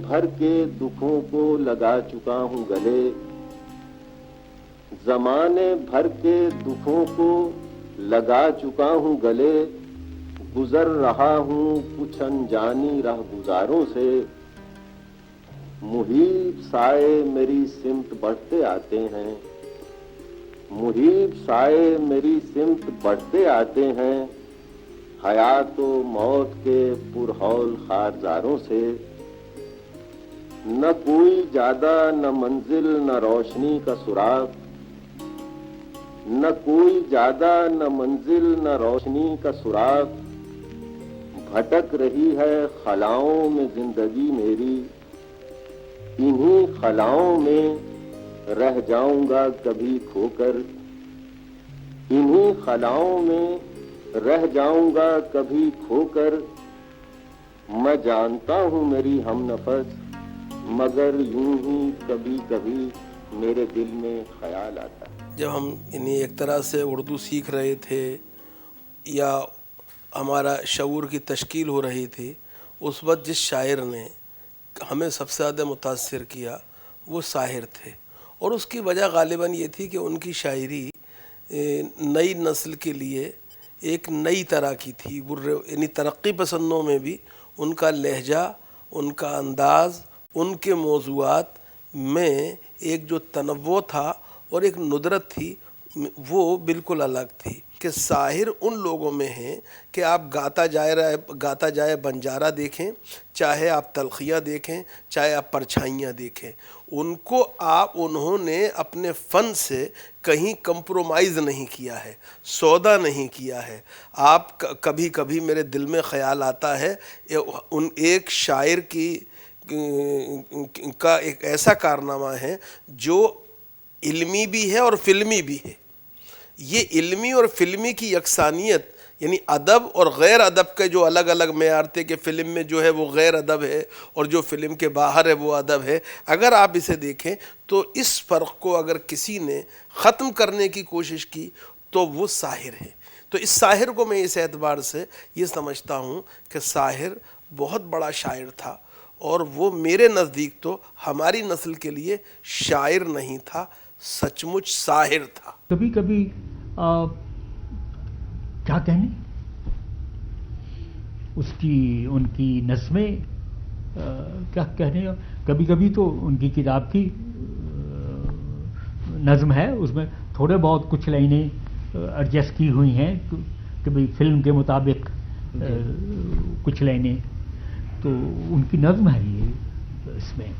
भर के दुखों को लगा चुका हूँ गले, जमाने भर के दुखों को लगा चुका हूँ गले, गुजर रहा हूँ कुछ अनजानी राह गुजारों से। मुहीब साए मेरी सिमत बढ़ते आते हैं, मुहीब साए मेरी सिमत बढ़ते आते हैं, हयात व मौत के पुरहौल खारजारों से। न कोई ज्यादा न मंजिल न रोशनी का सुराग, न कोई ज्यादा न मंजिल न रोशनी का सुराग, भटक रही है खलाओं में जिंदगी मेरी, इन्हीं खलाओं में रह जाऊंगा कभी खोकर, इन्हीं खलाओं में रह जाऊंगा कभी खोकर। मैं जानता हूं मेरी हमनफस, मगर यूं ही कभी कभी मेरे दिल में ख्याल आता है। जब हम इन्हीं एक तरह से उर्दू सीख रहे थे या हमारा शऊर की तश्कील हो रही थी, उस वक्त जिस शायर ने हमें सबसे ज़्यादा मुतासिर किया वो साहिर थे। और उसकी वजह गालिबन ये थी कि उनकी शायरी नई नस्ल के लिए एक नई तरह की थी। वो यानी तरक्की पसंदों में भी उनका लहजा, उनका अंदाज़, उनके मौज़ूआत में एक जो तनव्वो था और एक नुदरत थी, वो बिल्कुल अलग थी। कि साहिर उन लोगों में हैं कि आप गाता जाए बंजारा देखें, चाहे आप तलखियाँ देखें, चाहे आप परछाइयाँ देखें, उनको उन्होंने अपने फ़न से कहीं कंप्रोमाइज़ नहीं किया है, सौदा नहीं किया है। आप कभी कभी मेरे दिल में ख़याल आता है उन एक शायर का एक ऐसा कारनामा है जो इल्मी भी है और फिल्मी भी है। ये इल्मी और फिल्मी की यकसानियत, यानी अदब और गैर अदब के जो अलग अलग मेयार थे कि फ़िल्म में जो है वो गैर अदब है और जो फ़िल्म के बाहर है वो अदब है, अगर आप इसे देखें तो इस फ़र्क को अगर किसी ने ख़त्म करने की कोशिश की तो वो साहिर है। तो इस साहिर को मैं इस एतबार से ये समझता हूँ कि साहिर बहुत बड़ा शायर था, और वो मेरे नज़दीक तो हमारी नस्ल के लिए शायर नहीं था, सचमुच साहिर था। कभी कभी क्या कहने, उसकी उनकी नज़्में क्या कहने, कभी कभी तो उनकी किताब की नज़्म है, उसमें थोड़े बहुत कुछ लाइनें एडजस्ट की हुई हैं कि भाई फिल्म के मुताबिक कुछ लाइनें, तो उनकी नज़्म है ये इसमें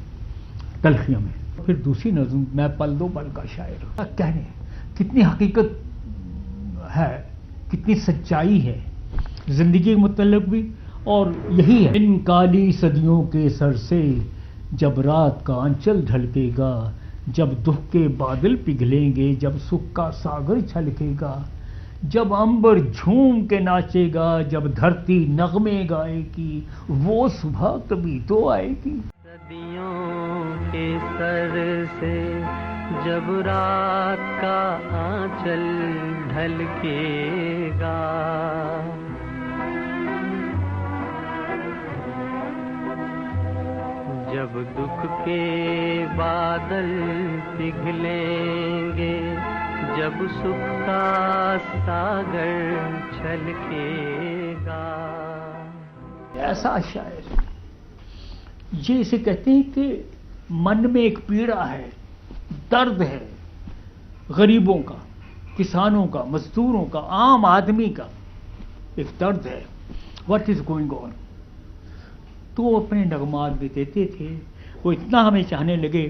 तलखियों में। फिर दूसरी नज़्म, मैं पल दो पल का शायर, क्या कहने, कितनी हकीकत है, कितनी सच्चाई है ज़िंदगी के मुतल्लिक़ भी। और यही है, इन काली सदियों के सर से जब रात का आंचल ढलकेगा, जब दुख के बादल पिघलेंगे, जब सुख का सागर छलकेगा, जब अंबर झूम के नाचेगा, जब धरती नगमे गाएगी, वो सुबह कभी तो आएगी। सदियों के सर से जब रात का आंचल ढलकेगा, जब दुख के बादल पिघलेंगे, जब सुख का सागर छलकेगा। ऐसा शायर, ये इसे कहते हैं कि मन में एक पीड़ा है, दर्द है, गरीबों का, किसानों का, मजदूरों का, आम आदमी का एक दर्द है, व्हाट इज गोइंग ऑन। तो वो अपने नगमात भी देते थे। वो इतना हमें चाहने लगे,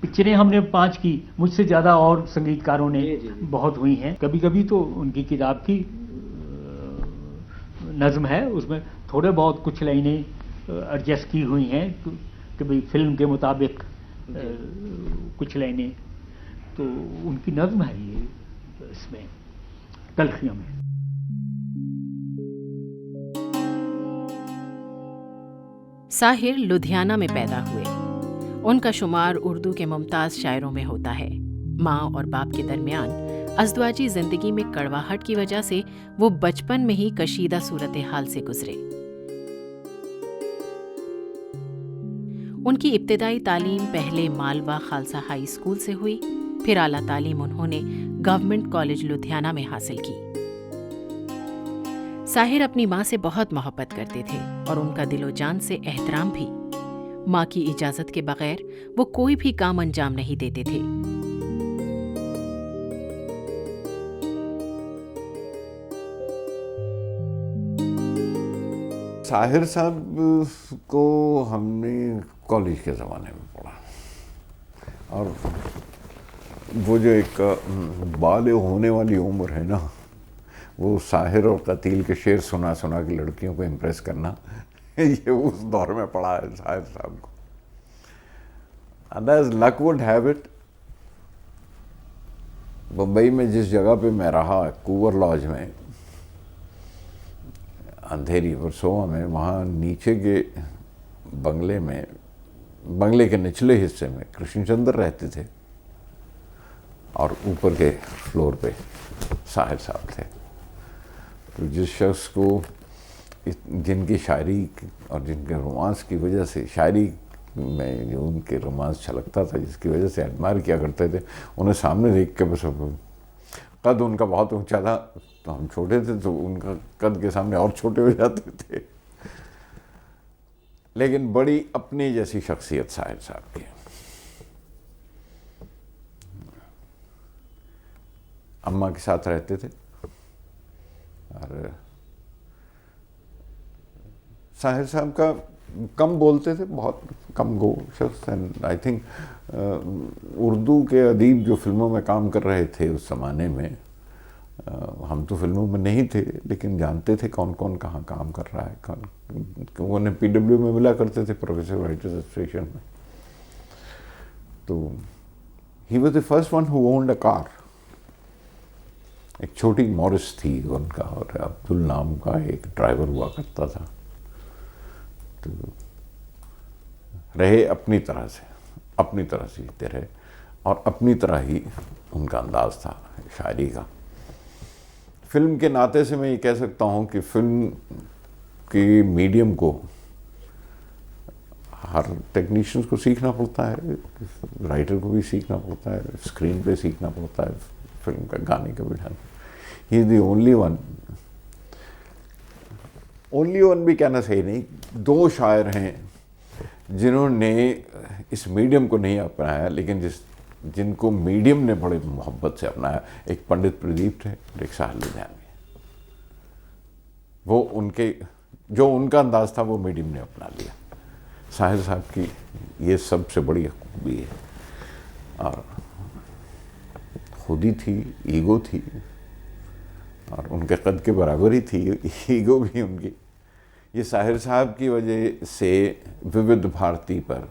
पिक्चरें हमने 5 की, मुझसे ज़्यादा और संगीतकारों ने बहुत हुई हैं। कभी कभी तो उनकी किताब की नज़्म है, उसमें थोड़े बहुत कुछ लाइनें एडजस्ट की हुई हैं कि भाई फिल्म के मुताबिक कुछ लाइनें, तो उनकी नज़्म है ये इसमें तलखियों में। साहिर लुधियाना में पैदा हुए। उनका शुमार उर्दू के मुमताज़ शायरों में होता है। माँ और बाप के दरमियान अज़दवाजी ज़िंदगी में कड़वाहट की वजह से वो बचपन में ही कशीदा सूरत हाल से गुजरे। उनकी इब्तिदाई तालीम पहले मालवा खालसा हाई स्कूल से हुई, फिर आला तालीम उन्होंने गवर्नमेंट कॉलेज लुधियाना में हासिल की। साहिर अपनी माँ से बहुत मोहब्बत करते थे और उनका दिलो जान से एहतराम भी। माँ की इजाजत के बगैर वो कोई भी काम अंजाम नहीं देते थे। साहिर साहब को हमने कॉलेज के ज़माने में पढ़ा, और वो जो एक बालिग़ होने वाली उम्र है ना, वो साहिर और कतील के शेर सुना सुना के लड़कियों को इम्प्रेस करना, ये उस दौर में पड़ा है साहिर साहब को। And as luck would have it, Bombay में जिस जगह पे मैं रहा, कूवर लॉज में, अंधेरी वर्सोवा में, वहाँ नीचे के बंगले में, बंगले के निचले हिस्से में कृष्णचंद्र रहते थे और ऊपर के फ्लोर पे साहिर साहब थे। तो जिस शख्स को जिनकी शायरी और जिनके रोमांस की वजह से, शायरी में जो उनके रोमांस छलकता था, जिसकी वजह से एडमायर किया करते थे, उन्हें सामने देख के बस, कद उनका बहुत ऊंचा था तो हम छोटे थे, तो उनका कद के सामने और छोटे हो जाते थे। लेकिन बड़ी अपनी जैसी शख्सियत साहिर साहब की। अम्मा के साथ रहते थे और साहिर साहब का कम बोलते थे, बहुत कम गो शख्स। एंड आई थिंक उर्दू के अदीब जो फिल्मों में काम कर रहे थे उस ज़माने में, हम तो फिल्मों में नहीं थे लेकिन जानते थे कौन कौन कहाँ काम कर रहा है। उन्हें PW में मिला करते थे, प्रोग्रेसिव राइटर्स एसोसिएशन में। तो he was the first one who owned a car. एक छोटी मॉरिस थी उनका, और अब्दुल नाम का एक ड्राइवर हुआ करता था। तो रहे अपनी तरह से, अपनी तरह से जीते रहे, और अपनी तरह ही उनका अंदाज था शायरी का। फिल्म के नाते से मैं ये कह सकता हूँ कि फिल्म के मीडियम को हर टेक्नीशियंस को सीखना पड़ता है, राइटर को भी सीखना पड़ता है, स्क्रीन पे सीखना पड़ता है, फिल्म का गाने का भी ढंग। He is the only one भी कहना सही नहीं, दो शायर हैं जिन्होंने इस मीडियम को नहीं अपनाया, लेकिन जिनको मीडियम ने बड़े मोहब्बत से अपनाया। एक पंडित प्रदीप थे और एक साहिर लुधियानवी। वो जो उनका अंदाज था वो मीडियम ने अपना लिया। साहिर साहब की ये सबसे बड़ी खूबी है, और खुदी थी, ईगो थी, और उनके कद के बराबर ही थी ईगो भी उनकी। ये साहिर साहब की वजह से विविध भारती पर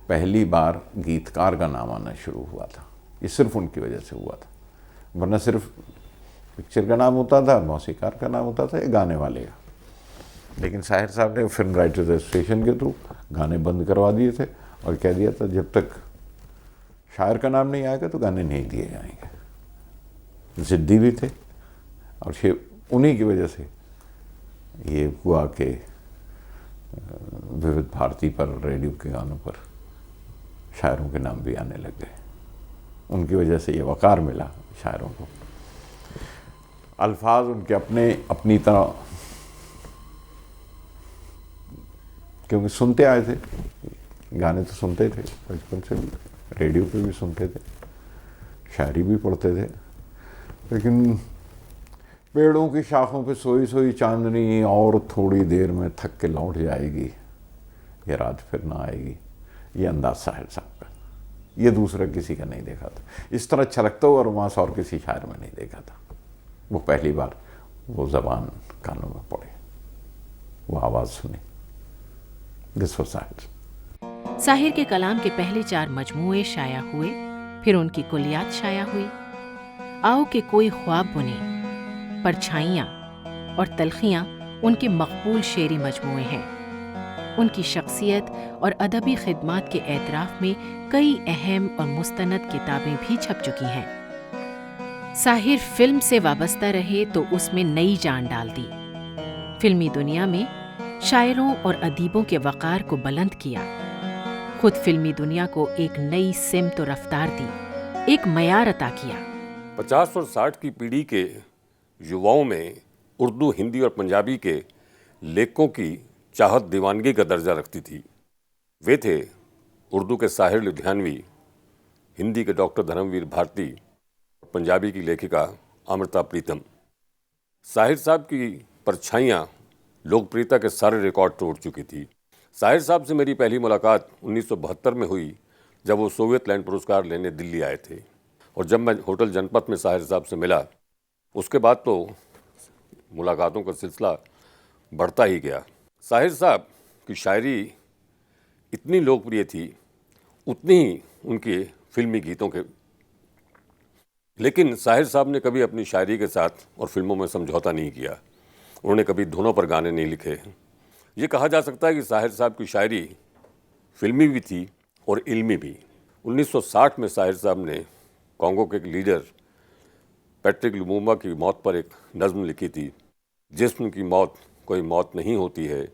पहली बार गीतकार का नाम आना शुरू हुआ था। ये सिर्फ उनकी वजह से हुआ था, वरना सिर्फ पिक्चर का नाम होता था, मौसीकार का नाम होता था, ये गाने वाले का। लेकिन साहिर साहब ने फिल्म राइटर्स एसोसिएशन के थ्रू गाने बंद करवा दिए थे और कह दिया था जब तक शायर का नाम नहीं आएगा तो गाने नहीं दिए जाएंगे। ज़िद्दी भी थे, और उन्हीं की वजह से ये हुआ कि विविध भारती पर, रेडियो के गानों पर शायरों के नाम भी आने लग गए। उनकी वजह से ये वक़ार मिला शायरों को। अल्फाज उनके अपनी तरह, क्योंकि सुनते आए थे, गाने तो सुनते थे बचपन से भी, रेडियो पे भी सुनते थे, शायरी भी पढ़ते थे। लेकिन पेड़ों की शाखों पे सोई सोई चांदनी और थोड़ी देर में थक के लौट जाएगी, ये रात फिर ना आएगी, ये अंदाज साहिर साहब का, ये दूसरा किसी का नहीं देखा था। इस तरह छलकता हुआ रोमांस और किसी शायर में नहीं देखा था। वो पहली बार वो ज़बान कानों में पड़ी, वो आवाज़ सुनी। This was Sahir. साहिर के कलाम के पहले 4 मजमूए शाया हुए, फिर उनकी कुलियात शाया हुई। आओ के कोई ख्वाब बुने, परछाइयाँ और तलखियाँ उनके मकबूल शेरी मजमूए हैं। उनकी शख्सियत और अदबी खिदमात के एतराफ़ में कई अहम और मुस्तनद किताबें भी छप चुकी हैं। साहिर फिल्म से वाबस्ता रहे तो उसमें नई जान डाल दी। फिल्मी दुनिया में शायरों और अदीबों के वक़ार को बुलंद किया खुद फिल्मी दुनिया को एक नई सिमत और रफ्तार दी, एक मयार अता किया। 50 और 60 की पीढ़ी के युवाओं में उर्दू, हिंदी और पंजाबी के लेखकों की चाहत दीवानगी का दर्जा रखती थी। वे थे उर्दू के साहिर लुधियानवी, हिंदी के डॉक्टर धर्मवीर भारती, पंजाबी की लेखिका अमृता प्रीतम। साहिर साहब की परछाइयाँ लोकप्रियता के सारे रिकॉर्ड तोड़ चुकी थी। साहिर साहब से मेरी पहली मुलाकात 1972 में हुई, जब वो सोवियत लैंड पुरस्कार लेने दिल्ली आए थे। और जब मैं होटल जनपथ में साहिर साहब से मिला, उसके बाद तो मुलाकातों का सिलसिला बढ़ता ही गया। साहिर साहब की शायरी इतनी लोकप्रिय थी, उतनी ही उनके फिल्मी गीतों के। लेकिन साहिर साहब ने कभी अपनी शायरी के साथ और फिल्मों में समझौता नहीं किया। उन्होंने कभी धुनों पर गाने नहीं लिखे। ये कहा जा सकता है कि साहिर साहब की शायरी फिल्मी भी थी और इल्मी भी। 1960 में साहिर साहब ने कॉन्गो के एक लीडर पैट्रिक लुमुम्बा की मौत पर एक नज़्म लिखी थी, जिस्म की मौत कोई मौत नहीं होती है,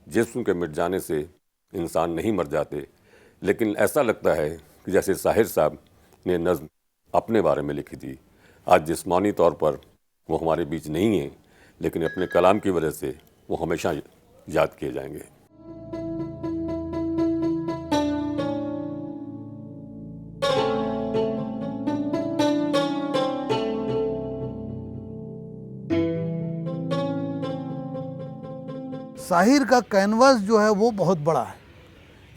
जिस्म के मिट जाने से इंसान नहीं मर जाते। लेकिन ऐसा लगता है कि जैसे साहिर साहब ने नज़्म अपने बारे में लिखी थी। आज जिस्मानी तौर पर वो हमारे बीच नहीं हैं, लेकिन अपने कलाम की वजह से वो हमेशा याद किए जाएंगे। साहिर का कैनवास जो है वो बहुत बड़ा है।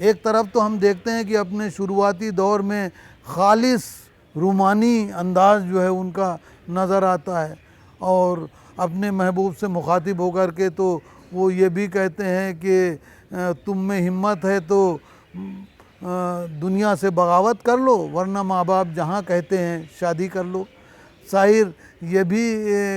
एक तरफ तो हम देखते हैं कि अपने शुरुआती दौर में खालिस रूमानी अंदाज जो है उनका नज़र आता है, और अपने महबूब से मुखातिब होकर के तो वो ये भी कहते हैं कि तुम में हिम्मत है तो दुनिया से बगावत कर लो, वरना माँ बाप जहाँ कहते हैं शादी कर लो। साहिर ये भी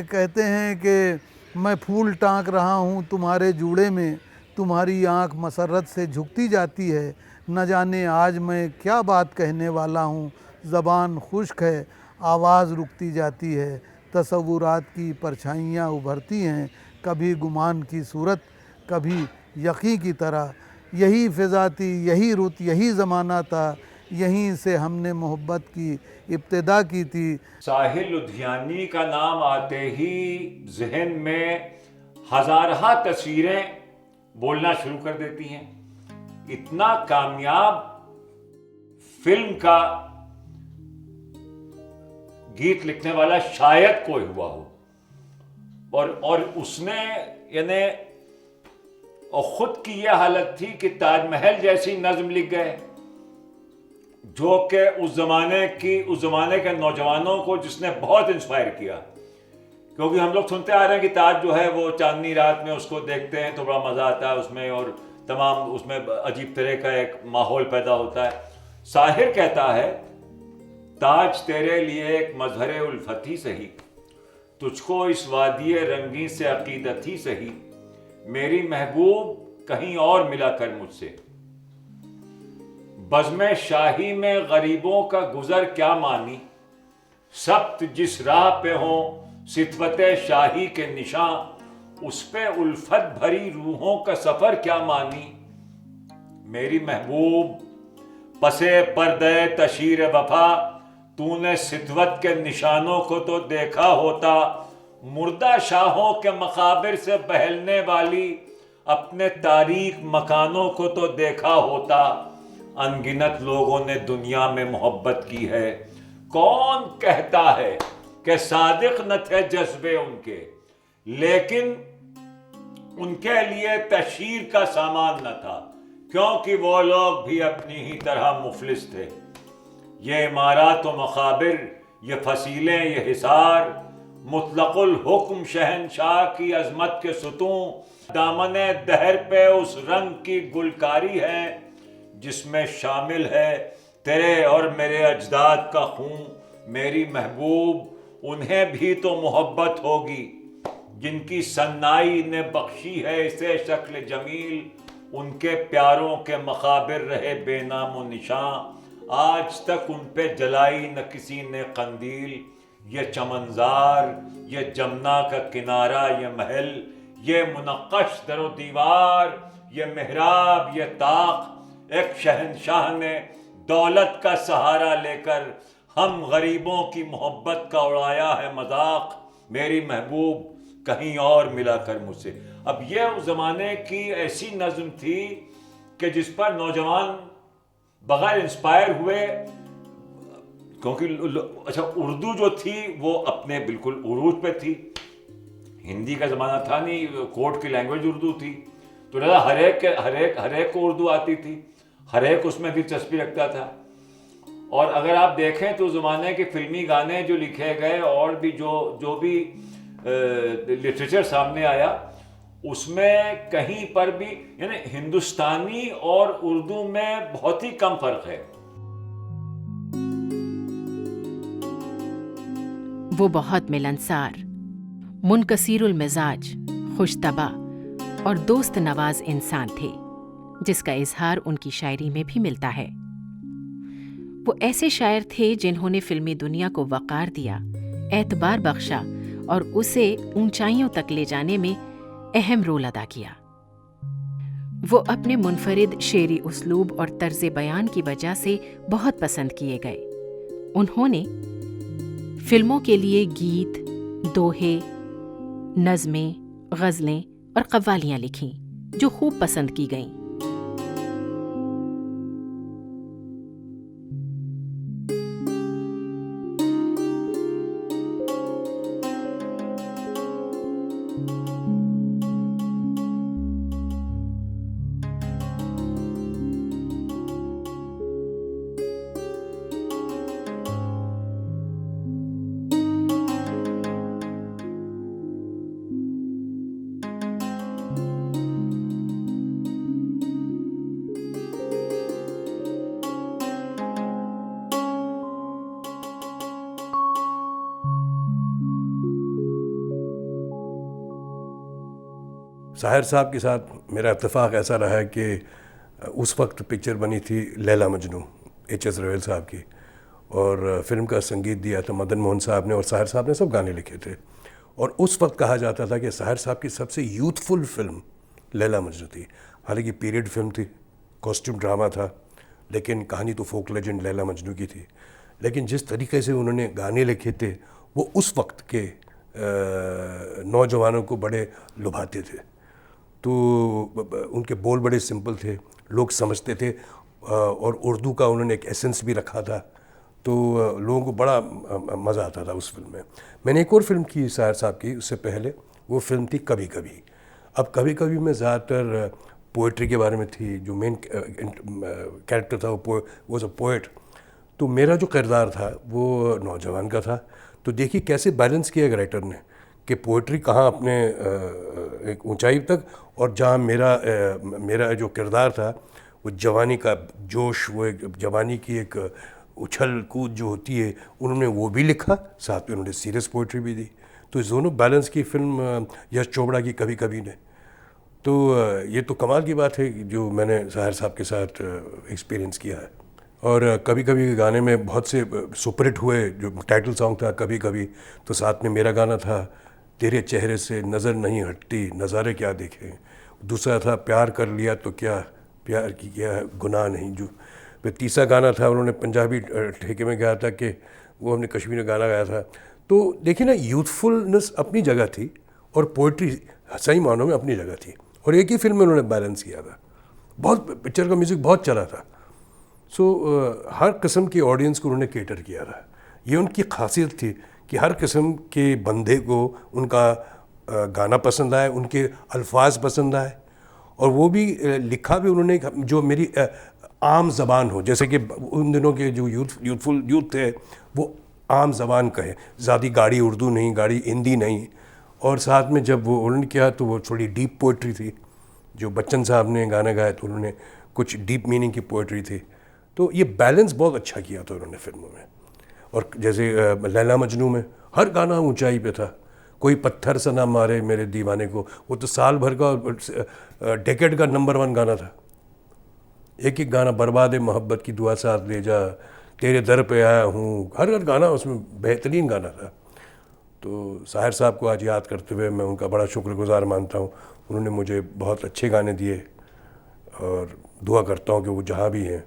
कहते हैं कि मैं फूल टाँक रहा हूँ तुम्हारे जूड़े में, तुम्हारी आँख मसरत से झुकती जाती है, न जाने आज मैं क्या बात कहने वाला हूँ, ज़बान खुश्क है आवाज़ रुकती जाती है, तसव्वुरात की परछाइयाँ उभरती हैं, कभी गुमान की सूरत कभी यकी की तरह, यही फ़िज़ा थी यही रुत यही ज़माना था, यहीं से हमने मोहब्बत की इब्तिदा की थी। साहिर लुधियानी का नाम आते ही जहन में हज़ारहा तस्वीरें बोलना शुरू कर देती हैं। इतना कामयाब फिल्म का गीत लिखने वाला शायद कोई हुआ हो, और उसने यानी और खुद की यह हालत थी कि ताजमहल जैसी नज्म लिख गए, जो कि उस जमाने के नौजवानों को जिसने बहुत इंस्पायर किया। क्योंकि हम लोग सुनते आ रहे हैं कि ताज जो है वो चांदनी रात में उसको देखते हैं तो बड़ा मज़ा आता है उसमें, और तमाम उसमें अजीब तरह का एक माहौल पैदा होता है। साहिर कहता है, ताज तेरे लिए एक मजहर उल्फत ही सही, तुझको इस वादी रंगी से अकीदत ही सही, मेरी महबूब कहीं और मिला कर मुझसे। बज़्म शाही में गरीबों का गुजर क्या मानी, सब्त जिस राह पे हो सितवत शाही के निशान, उस पे उल्फत भरी रूहों का सफर क्या मानी। मेरी महबूब पसे पर्दे तशीर वफा, तूने सितवत के निशानों को तो देखा होता, मुर्दा शाहों के मकाबिर से बहलने वाली अपने तारीख मकानों को तो देखा होता। अनगिनत लोगों ने दुनिया में मोहब्बत की है, कौन कहता है कि सादिक न थे जज्बे उनके, लेकिन उनके लिए तशहीर का सामान न था, क्योंकि वो लोग भी अपनी ही तरह मुफलिस थे। ये इमारात व मकाबिर, ये फसीलें, ये हिसार, मुतलकुल हुक्म शहनशाह की अजमत के सुतूं, दामने दहर पे उस रंग की गुलकारी है जिसमें शामिल है तेरे और मेरे अजदाद का खून। मेरी महबूब उन्हें भी तो मोहब्बत होगी जिनकी सन्नाई ने बख्शी है इसे शक्ल जमील, उनके प्यारों के मकाबिर रहे बेनामो निशान, आज तक उन पे जलाई न किसी ने कंदील। ये चमनजार, ये जमुना का किनारा, ये महल, ये मुनक्कश दरो दीवार, ये मेहराब, ये ताक, एक शहंशाह ने दौलत का सहारा लेकर हम गरीबों की मोहब्बत का उड़ाया है मजाक, मेरी महबूब कहीं और मिला कर मुझसे। अब ये उस जमाने की ऐसी नज्म थी कि जिस पर नौजवान बगैर इंस्पायर हुए, क्योंकि अच्छा उर्दू जो थी वो अपने बिल्कुल उरूज पे थी, हिंदी का ज़माना था नहीं, कोर्ट की लैंग्वेज उर्दू थी, तो लगा हर एक को उर्दू आती थी, हर एक उसमें दिलचस्पी रखता था। और अगर आप देखें तो ज़माने के फिल्मी गाने जो लिखे गए और भी जो भी लिटरेचर सामने आया, उसमें कहीं पर भी यानी हिंदुस्तानी और उर्दू में बहुत ही कम फर्क है। वो बहुत मिलनसार, मुनकसीरुल मिजाज, खुशतबा और दोस्त नवाज इंसान थे, जिसका इजहार उनकी शायरी में भी मिलता है। वो ऐसे शायर थे जिन्होंने फिल्मी दुनिया को वक़ार दिया, एतबार बख्शा और उसे ऊंचाइयों तक ले जाने में अहम रोल अदा किया। वो अपने मुनफरिद शेरी उस्लूब और तर्ज बयान की वजह से बहुत पसंद किए गए। उन्होंने फिल्मों के लिए गीत, दोहे, नज़में, गज़लें और कव्वालियाँ लिखीं, जो खूब पसंद की गईं। साहिर साहब के साथ मेरा इत्तेफाक ऐसा रहा है कि उस वक्त पिक्चर बनी थी लैला मजनू H.S. रवेल साहब की, और फिल्म का संगीत दिया था मदन मोहन साहब ने, और साहिर साहब ने सब गाने लिखे थे। और उस वक्त कहा जाता था कि साहिर साहब की सबसे यूथफुल फिल्म लैला मजनू थी। हालांकि पीरियड फिल्म थी, कॉस्ट्यूम ड्रामा था, लेकिन कहानी तो फोक लेजेंड लैला मजनू की थी। लेकिन जिस तरीके से उन्होंने गाने लिखे थे वो उस वक्त के नौजवानों को बड़े लुभाते थे। तो उनके बोल बड़े सिंपल थे, लोग समझते थे, और उर्दू का उन्होंने एक एसेंस भी रखा था, तो लोगों को बड़ा मज़ा आता था उस फिल्म में। मैंने एक और फिल्म की साहिर साहब की उससे पहले, वो फिल्म थी कभी कभी। अब कभी कभी में ज़्यादातर पोइट्री के बारे में थी, जो मेन कैरेक्टर था वो वॉज अ पोइट, तो मेरा जो किरदार था वो नौजवान का था। तो देखिए कैसे बैलेंस किया राइटर ने कि पोइट्री कहाँ अपने एक ऊंचाई तक, और जहाँ मेरा जो किरदार था वो जवानी का जोश, वो एक जवानी की एक उछल कूद जो होती है, उन्होंने वो भी लिखा, साथ में उन्होंने सीरियस पोइट्री भी दी। तो इस दोनों बैलेंस की फिल्म यश चोपड़ा की कभी कभी ने, तो ये तो कमाल की बात है जो मैंने साहिर साहब के साथ एक्सपीरियंस किया है। और कभी कभी गाने में बहुत से सुपरहिट हुए, जो टाइटल सॉन्ग था कभी कभी, तो साथ में मेरा गाना था तेरे चेहरे से नज़र नहीं हटती, नज़ारे क्या देखें। दूसरा था प्यार कर लिया तो क्या, प्यार की क्या गुनाह नहीं जो। फिर तीसरा गाना था, उन्होंने पंजाबी ठेके में गाया था कि वो हमने कश्मीरी में गाना गाया था। तो देखिए ना, यूथफुलनेस अपनी जगह थी और पोइट्री सही मानों में अपनी जगह थी, और एक ही फिल्म में उन्होंने बैलेंस किया था। बहुत पिक्चर का म्यूज़िक बहुत चला था। हर किस्म की ऑडियंस को उन्होंने केटर किया था। ये उनकी खासियत थी कि हर किस्म के बंदे को उनका गाना पसंद आए, उनके अल्फाज पसंद आए, और वो भी लिखा भी उन्होंने जो मेरी आम ज़बान हो। जैसे कि उन दिनों के जो यूथफुल यूथ थे वो आम ज़बान कहे, ज़्यादा गाड़ी उर्दू नहीं, गाड़ी हिंदी नहीं। और साथ में जब वो उन्होंने किया तो वो थोड़ी डीप पोइट्री थी। जो बच्चन साहब ने गाना गाया तो उन्होंने कुछ डीप मीनिंग की पोइट्री थी। तो ये बैलेंस बहुत अच्छा किया था उन्होंने फिल्मों में। और जैसे लैला मजनू में हर गाना ऊंचाई पे था। कोई पत्थर सा ना मारे मेरे दीवाने को, वो तो साल भर का डेकेड का नंबर 1 गाना था। एक एक गाना, बर्बाद मोहब्बत की दुआ साथ ले जा, तेरे दर पे आया हूँ, हर गाना उसमें बेहतरीन गाना था। तो साहिर साहब को आज याद करते हुए मैं उनका बड़ा शुक्रगुजार मानता हूँ। उन्होंने मुझे बहुत अच्छे गाने दिए और दुआ करता हूँ कि वो जहाँ भी हैं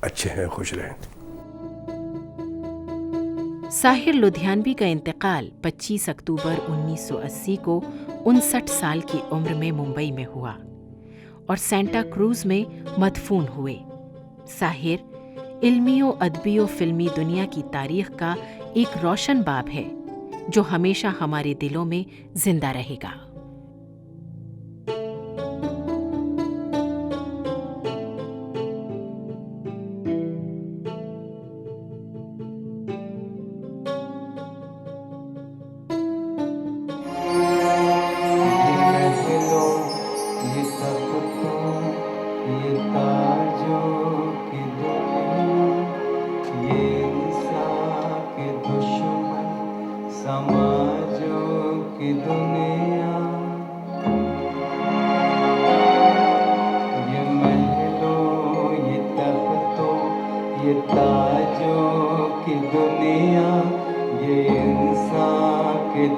अच्छे हैं, खुश रहें। साहिर लुधियानवी का इंतकाल 25 अक्टूबर 1980 को 59 साल की उम्र में मुंबई में हुआ और सेंटा क्रूज में मदफून हुए। साहिर इल्मियों, अदबियों, फिल्मी दुनिया की तारीख का एक रोशन बाब है जो हमेशा हमारे दिलों में जिंदा रहेगा।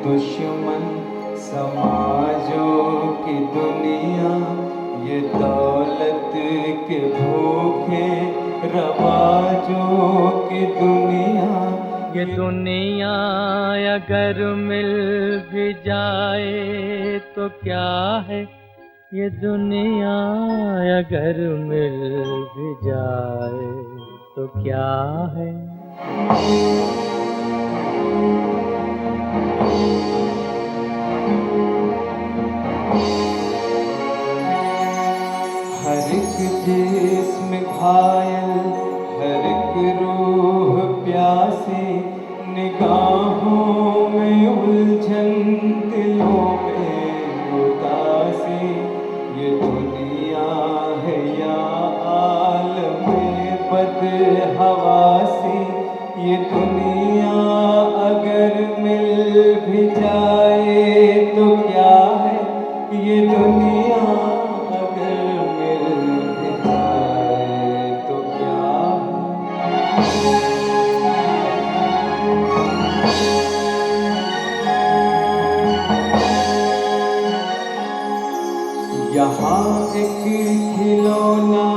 दुश्मन समाजों की दुनिया, ये दौलत के भूखे रवाजों की दुनिया। ये दुनिया अगर मिल भी जाए तो क्या है, ये दुनिया अगर मिल भी जाए तो क्या है। हर एक जिस्म घायल, हर एक रूह प्यासी, निगाहों में उलझन, दिलों में उदासी। ये दुनिया है या आलमे बदहवासी, ये दुनिया अगर मिल भी जाए तो क्या है, ये दुनिया अगर मिल भी जाए तो क्या है। यहाँ एक खिलौना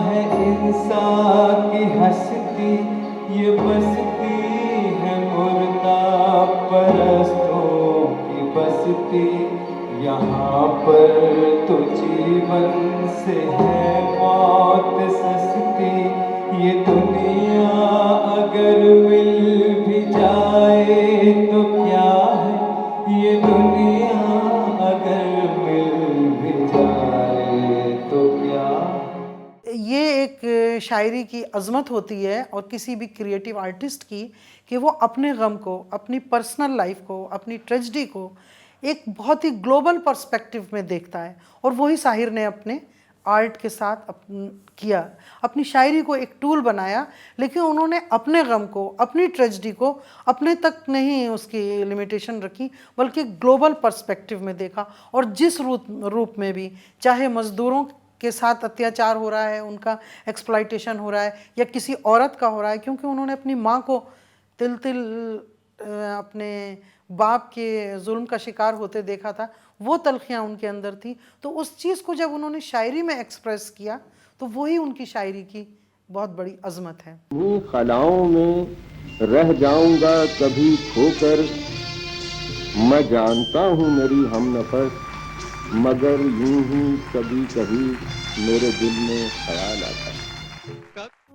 है इंसान की हस्ती, ये बस्ती है मुर्दा परस्तों की बस्ती। यहाँ पर तो जीवन से है मौत सस्ती, ये दुनिया अगर मिल भी जाए तो क्या है, ये दुनिया अगर मिल भी जाए तो क्या। ये एक शायरी की अज़मत होती है और किसी भी क्रिएटिव आर्टिस्ट की, कि वो अपने गम को, अपनी पर्सनल लाइफ को, अपनी ट्रेजेडी को एक बहुत ही ग्लोबल पर्सपेक्टिव में देखता है। और वही साहिर ने अपने आर्ट के साथ किया, अपनी शायरी को एक टूल बनाया, लेकिन उन्होंने अपने गम को, अपनी ट्रेजेडी को अपने तक नहीं उसकी लिमिटेशन रखी, बल्कि ग्लोबल पर्सपेक्टिव में देखा। और जिस रूप में भी, चाहे मज़दूरों के साथ अत्याचार हो रहा है, उनका एक्सप्लॉइटेशन हो रहा है, या किसी औरत का हो रहा है, क्योंकि उन्होंने अपनी माँ को तिल तिल अपने बाप के जुल्म का शिकार होते देखा था, वो तलखियाँ उनके अंदर थी। तो उस चीज़ को जब उन्होंने शायरी में एक्सप्रेस किया तो वही उनकी शायरी की बहुत बड़ी अजमत है। खलाओं में रह जाऊंगा कभी खोकर, मैं जानता हूँ मेरी हमनफस, मगर यूं ही कभी कभी मेरे दिल में ख्याल आता है।